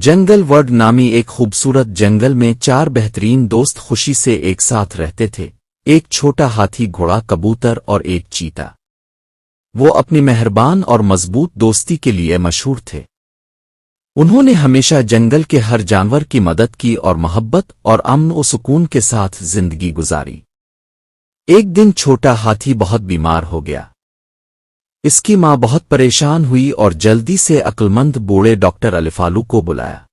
جنگل ورڈ نامی ایک خوبصورت جنگل میں چار بہترین دوست خوشی سے ایک ساتھ رہتے تھے۔ ایک چھوٹا ہاتھی، گھوڑا، کبوتر اور ایک چیتا۔ وہ اپنی مہربان اور مضبوط دوستی کے لیے مشہور تھے۔ انہوں نے ہمیشہ جنگل کے ہر جانور کی مدد کی اور محبت اور امن و سکون کے ساتھ زندگی گزاری۔ ایک دن چھوٹا ہاتھی بہت بیمار ہو گیا۔ اس کی ماں بہت پریشان ہوئی اور جلدی سے عقلمند بوڑھے ڈاکٹر الفالو کو بلایا۔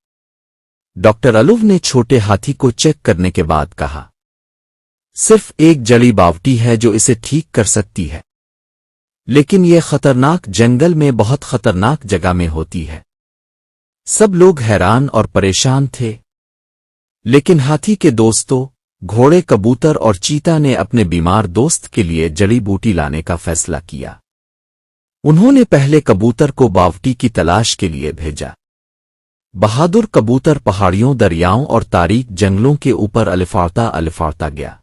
ڈاکٹر الو نے چھوٹے ہاتھی کو چیک کرنے کے بعد کہا، صرف ایک جڑی باوٹی ہے جو اسے ٹھیک کر سکتی ہے، لیکن یہ خطرناک جنگل میں بہت خطرناک جگہ میں ہوتی ہے۔ سب لوگ حیران اور پریشان تھے، لیکن ہاتھی کے دوستوں، گھوڑے، کبوتر اور چیتا نے اپنے بیمار دوست کے لیے جڑی بوٹی لانے کا فیصلہ کیا۔ انہوں نے پہلے کبوتر کو باوٹی کی تلاش کے لیے بھیجا۔ بہادر کبوتر پہاڑیوں، دریاؤں اور تاریک جنگلوں کے اوپر الفاڑتا گیا۔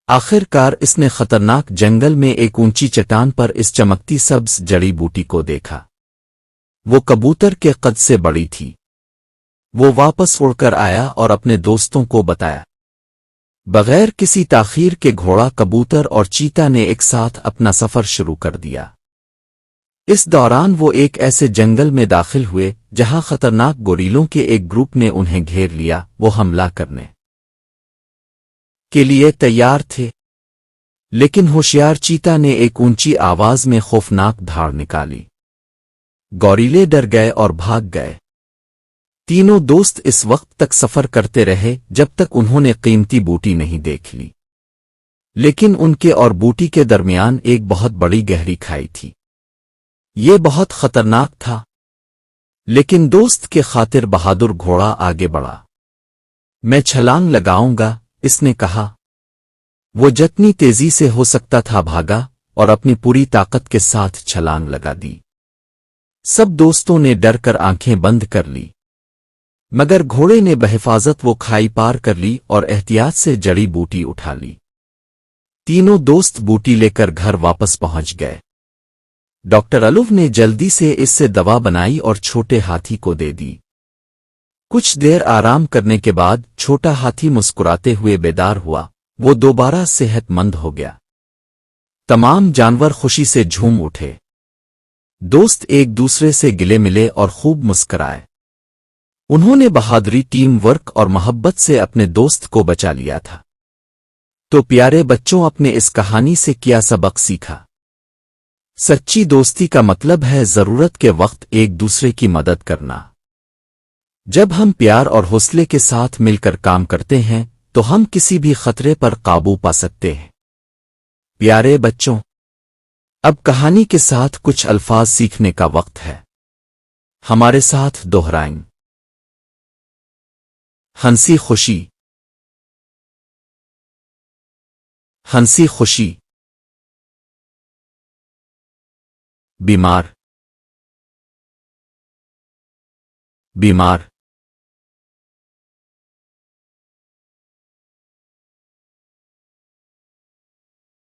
آخر کار اس نے خطرناک جنگل میں ایک اونچی چٹان پر اس چمکتی سبز جڑی بوٹی کو دیکھا۔ وہ کبوتر کے قد سے بڑی تھی۔ وہ واپس اڑ کر آیا اور اپنے دوستوں کو بتایا۔ بغیر کسی تاخیر کے گھوڑا، کبوتر اور چیتا نے ایک ساتھ اپنا سفر شروع کر دیا۔ اس دوران وہ ایک ایسے جنگل میں داخل ہوئے جہاں خطرناک گوریلوں کے ایک گروپ نے انہیں گھیر لیا۔ وہ حملہ کرنے کے لیے تیار تھے، لیکن ہوشیار چیتا نے ایک اونچی آواز میں خوفناک دھاڑ نکالی۔ گوریلے ڈر گئے اور بھاگ گئے۔ تینوں دوست اس وقت تک سفر کرتے رہے جب تک انہوں نے قیمتی بوٹی نہیں دیکھ لی، لیکن ان کے اور بوٹی کے درمیان ایک بہت بڑی گہری کھائی تھی۔ یہ بہت خطرناک تھا، لیکن دوست کے خاطر بہادر گھوڑا آگے بڑھا۔ میں چھلانگ لگاؤں گا، اس نے کہا۔ وہ جتنی تیزی سے ہو سکتا تھا بھاگا اور اپنی پوری طاقت کے ساتھ چھلانگ لگا دی۔ سب دوستوں نے ڈر کر آنکھیں بند کر لی، مگر گھوڑے نے بحفاظت وہ کھائی پار کر لی اور احتیاط سے جڑی بوٹی اٹھا لی۔ تینوں دوست بوٹی لے کر گھر واپس پہنچ گئے۔ ڈاکٹر الو نے جلدی سے اس سے دوا بنائی اور چھوٹے ہاتھی کو دے دی۔ کچھ دیر آرام کرنے کے بعد چھوٹا ہاتھی مسکراتے ہوئے بیدار ہوا۔ وہ دوبارہ صحت مند ہو گیا۔ تمام جانور خوشی سے جھوم اٹھے۔ دوست ایک دوسرے سے گلے ملے اور خوب مسکرائے۔ انہوں نے بہادری، ٹیم ورک اور محبت سے اپنے دوست کو بچا لیا تھا۔ تو پیارے بچوں، اپنے اس کہانی سے کیا سبق سیکھا؟ سچی دوستی کا مطلب ہے ضرورت کے وقت ایک دوسرے کی مدد کرنا۔ جب ہم پیار اور حوصلے کے ساتھ مل کر کام کرتے ہیں تو ہم کسی بھی خطرے پر قابو پا سکتے ہیں۔ پیارے بچوں، اب کہانی کے ساتھ کچھ الفاظ سیکھنے کا وقت ہے۔ ہمارے ساتھ دہرائیں۔ ہنسی خوشی، ہنسی خوشی۔ بیمار، بیمار۔